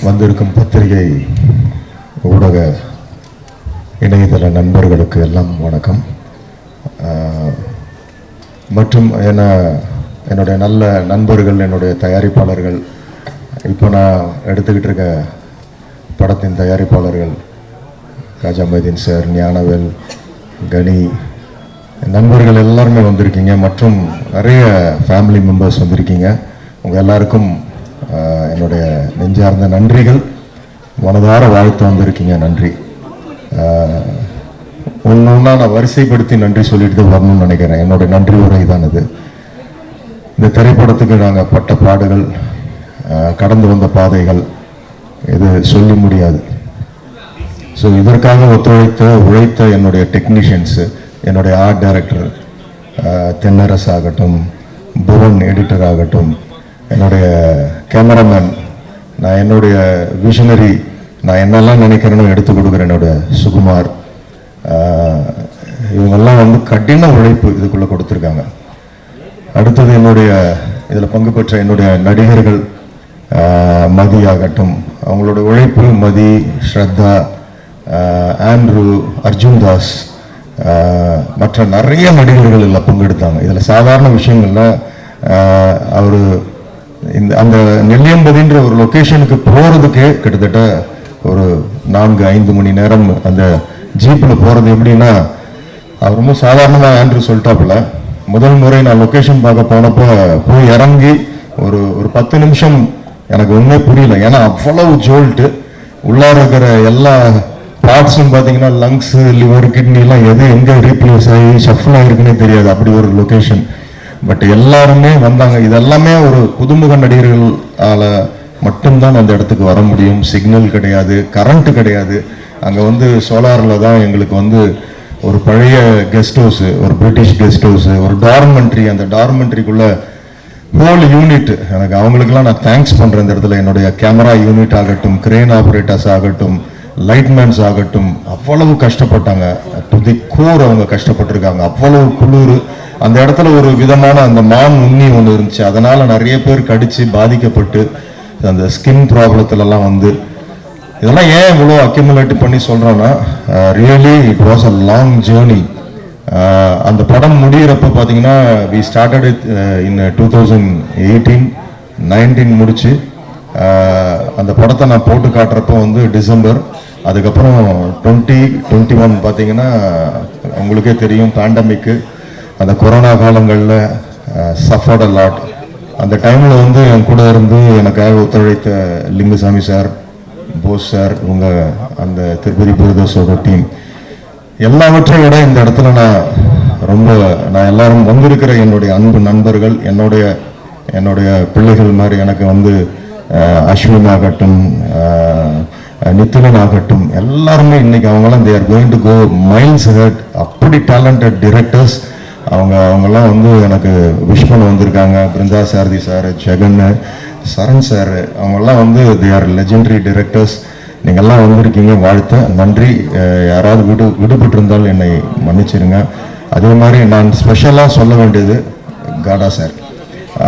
வந்திருக்கும் பத்திரிகை ஊடக இணையதள நண்பர்களுக்கு எல்லாம் வணக்கம். மற்றும் என்னுடைய நல்ல நண்பர்கள், என்னுடைய தயாரிப்பாளர்கள், இப்போ நான் எடுத்துக்கிட்டு இருக்க படத்தின் தயாரிப்பாளர்கள் காஜா மைதீன் சார், ஞானவேல், கனி, நண்பர்கள் எல்லாருமே வந்திருக்கீங்க. மற்றும் நிறைய ஃபேமிலி மெம்பர்ஸ் வந்திருக்கீங்க. உங்கள் எல்லாருக்கும் என்னுடைய நெஞ்சார்ந்த நன்றிகள், மனதார வாழ்த்து வந்திருக்கீங்க. நன்றி. ஒன்றா நான் வரிசைப்படுத்தி நன்றி சொல்லிட்டு தான் வரணும்னு நினைக்கிறேன். என்னுடைய நன்றி உரை தான் இது. இந்த திரைப்படத்துக்கு நாங்கள் பட்ட பாடுகள், கடந்து வந்த பாதைகள், இது சொல்லி முடியாது. ஸோ இதற்காக உழைத்த என்னுடைய டெக்னீஷியன்ஸு, என்னுடைய ஆர்ட் டைரக்டர் தென்னரசு ஆகட்டும், புவன் எடிட்டர் ஆகட்டும், என்னுடைய கேமராமேன், நான் என்னுடைய விஷனரி, நான் என்னெல்லாம் நினைக்கிறேன்னு எடுத்து கொடுக்குறேன் என்னுடைய சுகுமார், இவங்கெல்லாம் வந்து கடின உழைப்பு இதுக்குள்ளே கொடுத்துருக்காங்க. அடுத்தது என்னுடைய இதில் பங்கு பெற்ற என்னுடைய நடிகர்கள், மதி ஆகட்டும், அவங்களோட உழைப்பு, மதி, ஸ்ரத்தா, ஆண்ட்ரூ, அர்ஜுன் தாஸ், மற்ற நிறைய நடிகர்கள் எல்லாம் பங்கெடுத்தாங்க. இதில் சாதாரண விஷயங்கள்ல அவர் அந்த நெல்லியம்பதின்ற ஒரு லொக்கேஷனுக்கு போகிறதுக்கே கிட்டத்தட்ட ஒரு 4-5 மணி நேரம் அந்த ஜீப்பில் போகிறது. எப்படின்னா, அவர் ரொம்ப சாதாரணமாக ஆண்ட்ரூ சொல்லிட்டாப்புல, முதல் முறை நான் லொக்கேஷன் பார்க்க போனப்போ போய் இறங்கி ஒரு 10 நிமிஷம் எனக்கு ஒன்றுமே புரியல. ஏன்னா அவ்வளவு ஜோல்ட்டு, உள்ளார இருக்கிற எல்லா பார்ட்ஸும் பார்த்தீங்கன்னா லங்ஸு, லிவர், கிட்னிலாம் எது எங்கே ரீப்ளேஸ் ஆகி ஷஃபில் ஆகிருக்குன்னே தெரியாது. அப்படி ஒரு லொக்கேஷன். பட் எல்லாருமே வந்தாங்க. இதெல்லாமே ஒரு புதுமுக நடிகர்களால் மட்டும்தான் அந்த இடத்துக்கு வர முடியும். சிக்னல் கிடையாது, கரண்ட்டு கிடையாது. அங்கே வந்து சோலாரில் தான் எங்களுக்கு வந்து ஒரு பழைய கெஸ்ட் ஹவுஸு, ஒரு பிரிட்டிஷ் கெஸ்ட் ஹவுஸு, ஒரு டார்மெண்ட்ரி, அந்த டார்மெண்ட்ரிக்குள்ளே ஹோல் யூனிட், எனக்கு அவங்களுக்கெல்லாம் நான் தேங்க்ஸ் பண்ணுறேன். இந்த இடத்துல என்னுடைய கேமரா யூனிட் ஆகட்டும், கிரேன் ஆப்ரேட்டர்ஸ் ஆகட்டும், லைட்மேன்ஸ் ஆகட்டும், அவ்வளவு கஷ்டப்பட்டாங்க. டு தி கோர் அவங்க கஷ்டப்பட்டிருக்காங்க. அவ்வளவு குளிர். அந்த இடத்துல ஒரு விதமான அந்த மான் உண்ணி ஒன்று இருந்துச்சு. அதனால் நிறைய பேர் கடித்து பாதிக்கப்பட்டு அந்த ஸ்கின் ப்ராப்ளத்துலலாம் வந்து, இதெல்லாம் ஏன் இவ்வளோ அக்யூமுலேட் பண்ணி சொல்கிறோன்னா, really it was a long journey. அந்த படம் முடிகிறப்ப பார்த்தீங்கன்னா, வி ஸ்டார்டட் இன் 2018-19 முடிச்சு அந்த படத்தை நான் போட்டு காட்டுறப்போ வந்து டிசம்பர். அதுக்கப்புறம் 2021 பார்த்தீங்கன்னா உங்களுக்கே தெரியும், பேண்டமிக்கு, அந்த கொரோனா காலங்களில் சஃபர்ட் அ லாட். அந்த டைமில் வந்து என் கூட இருந்து எனக்காக ஒத்துழைத்த லிங்குசாமி சார், போஸ் சார், இவங்க அந்த திருப்பதி பிரதர்ஸோட டீம், எல்லாவற்றையும் விட இந்த இடத்துல நான் எல்லாரும் வந்திருக்கிற என்னுடைய அன்பு நண்பர்கள், என்னுடைய பிள்ளைகள் மாதிரி எனக்கு வந்து அஸ்வின் ஆகட்டும், நித்திலன் ஆகட்டும், எல்லாருமே இன்னைக்கு அவங்களாம் they are going to go miles ahead. அப்படி டேலண்டட் டிரெக்டர்ஸ் அவங்கெல்லாம் வந்து எனக்கு விஷ் பண்ண வந்திருக்காங்க. பிருந்தா சாரதி சார், ஜெகன், சரண் சார், அவங்கெல்லாம் வந்து தே ஆர் லெஜெண்டரி டிரெக்டர்ஸ். நீங்கள்லாம் வந்திருக்கீங்க, வாழ்த்த நன்றி. யாராவது விடுபட்டு இருந்தாலும் என்னை மன்னிச்சிருங்க. அதே மாதிரி நான் ஸ்பெஷலாக சொல்ல வேண்டியது காடா sir.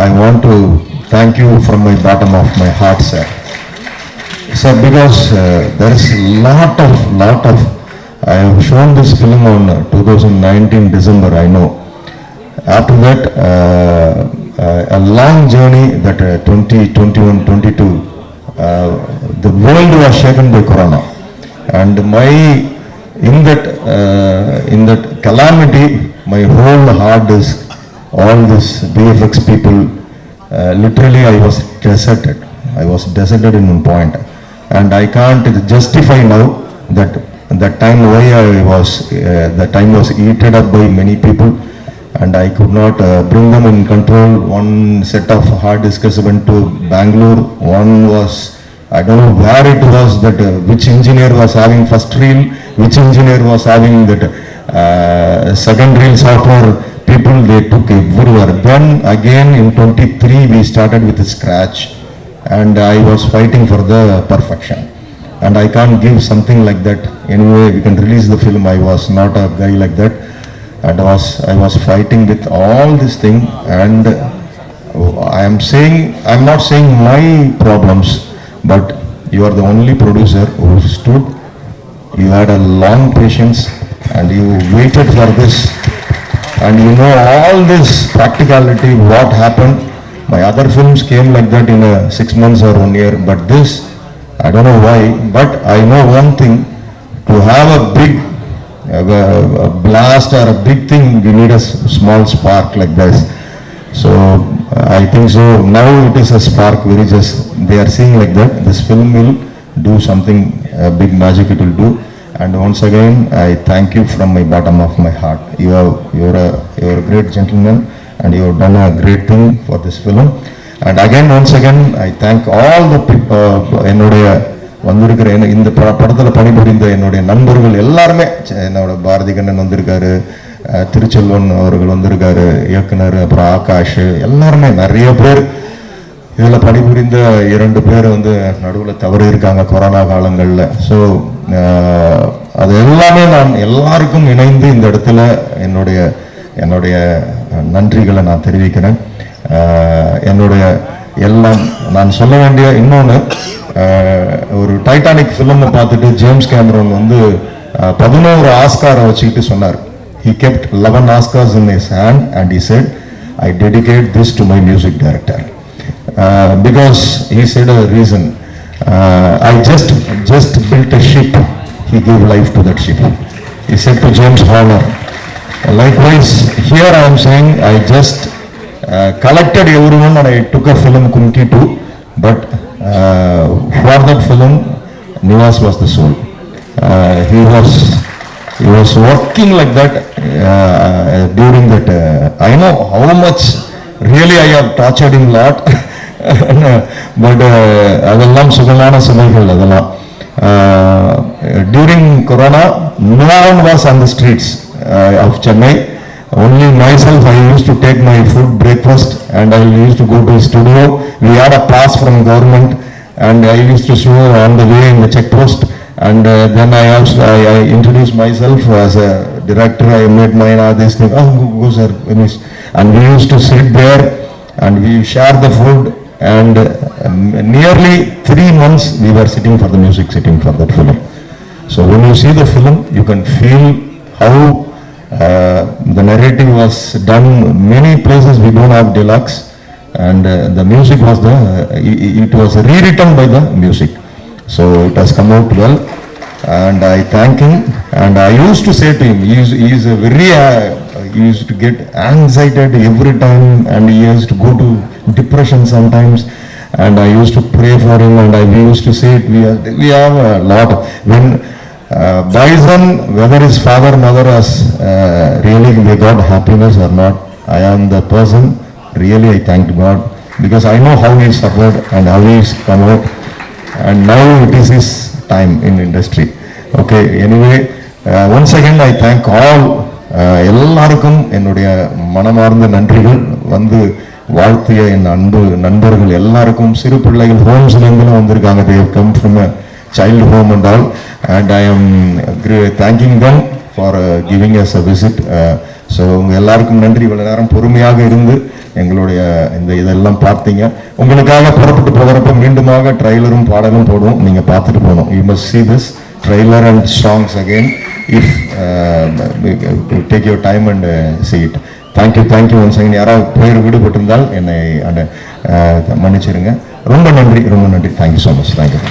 I want to thank you from my bottom of my heart, sir. Sir, because there is lot of I have shown this film on 2019 December, I know. After that, a long journey that 2021-22, the world was shaken by Corona, and in that calamity, my whole heart is all this VFX people. Literally I was deserted in one point, and I can't justify now that time why the time was eaten up by many people, and I could not bring them in control. One set of hard discs went to Bangalore. One was, I don't know where it was, that which engineer was having first reel, which engineer was having that second reel software. People, they took everywhere. Then again in 23 we started with a scratch, and I was fighting for the perfection, and I can't give something like that. Anyway, we can release the film. I was not a guy like that, and I was fighting with all this thing. And I'm not saying my problems, but You are the only producer who stood. You had a long patience and you waited for this. And you know all this practicality, what happened. My other films came like that in 6 months or 1 year. But this, I don't know why. But I know one thing. To have a big a blast or a big thing, we need a small spark like this. So I think so now it is a spark, very just they are seeing like that. This film will do something, big magic it will do. And once again, I thank you from my bottom of my heart. You're a great gentleman and you have done a great thing for this film. And again, once again, I thank all the people, என்னுடைய வந்திருக்கிற இந்த படத்தில் பணிபுரிந்த என்னுடைய நண்பர்கள் எல்லாருமே. என்னோட பாரதி கண்ணன் வந்திருக்காரு, திருச்செல்வன் அவர்கள் வந்திருக்காரு, இயக்குனர், அப்புறம் ஆகாஷ், எல்லாருமே நிறைய பேர். இதில் பணிபுரிந்த 2 பேர் வந்து நடுவில் தவறி இருக்காங்க கொரோனா காலங்களில். ஸோ அது எல்லாமே நான் எல்லாருக்கும் இணைந்து இந்த இடத்துல என்னுடைய நன்றிகளை நான் தெரிவிக்கிறேன். என்னுடைய எல்லாம் நான் சொல்ல வேண்டிய இன்னொன்று, ஒரு டைட்டானிக் ஃபிலிமை பார்த்துட்டு ஜேம்ஸ் கேமரன் வந்து 11 ஆஸ்காரை வச்சுக்கிட்டு சொன்னார். He kept 11 Oscars in his hand and he said, I dedicate this to my music director. Because he said a reason. I just built a ship. He gave life to that ship. He said to James Horner. Likewise, here I am saying I just collected everyone and I took a film Kumki too. But for that film, Nivas was the soul. He was working like that during that. I know how much really I have tortured him a lot. But அதெல்லாம் சுகமான சுமைகள் அதெல்லாம். During Corona, no one was on the streets of Chennai. Only myself, I used to take my food breakfast and I used to go to the studio. We had a pass from government and I used to show on the way in the check post. And then I introduced myself as a director. I made my this thing. Oh, go sir. And we used to sit there and we shared the food. And nearly 3 months we were sitting for the music, sitting for that film. So when you see the film, you can feel how the narrative was done. Many places we don't have deluxe, and the music was it was rewritten by the music. So it has come out well, and I thank him. And I used to say to him, he is a very he used to get anxiety every time, and he used to go to depression sometimes. And I used to pray for him, and we used to say it. We have a lot. When Bison, whether his father, mother has really they got happiness or not, I am the person. Really, I thank God because I know how he suffered and how he's come out. And now it is his time in industry. Okay, anyway, once again I thank all. எல்லாருக்கும் என்னுடைய மனமார்ந்த நன்றிகள். வந்து வாழ்த்திய என் அன்பு நண்பர்கள் எல்லாருக்கும், சிறு பிள்ளைகள் ஹோம்ஸ்லேருந்துலாம் வந்திருக்காங்க. they have come from a child home and all, and I am thanking them for giving us a visit. So உங்கள் எல்லாருக்கும் நன்றி. இவ்வளோ நேரம் பொறுமையாக இருந்து எங்களுடைய இதெல்லாம் பார்த்தீங்க. உங்களுக்காக புறப்பட்டு போகிறப்ப மீண்டுமாக ட்ரெய்லரும் பாடலும் போடுவோம், நீங்கள் பார்த்துட்டு போகணும். You must see this trailer and songs again if take your time and see it. Thank you once again. யாராவது பேர் விடுபட்டிருந்தால் என்னை மன்னிச்சிருங்க. ரொம்ப நன்றி. Thank you so much. தேங்க்யூ.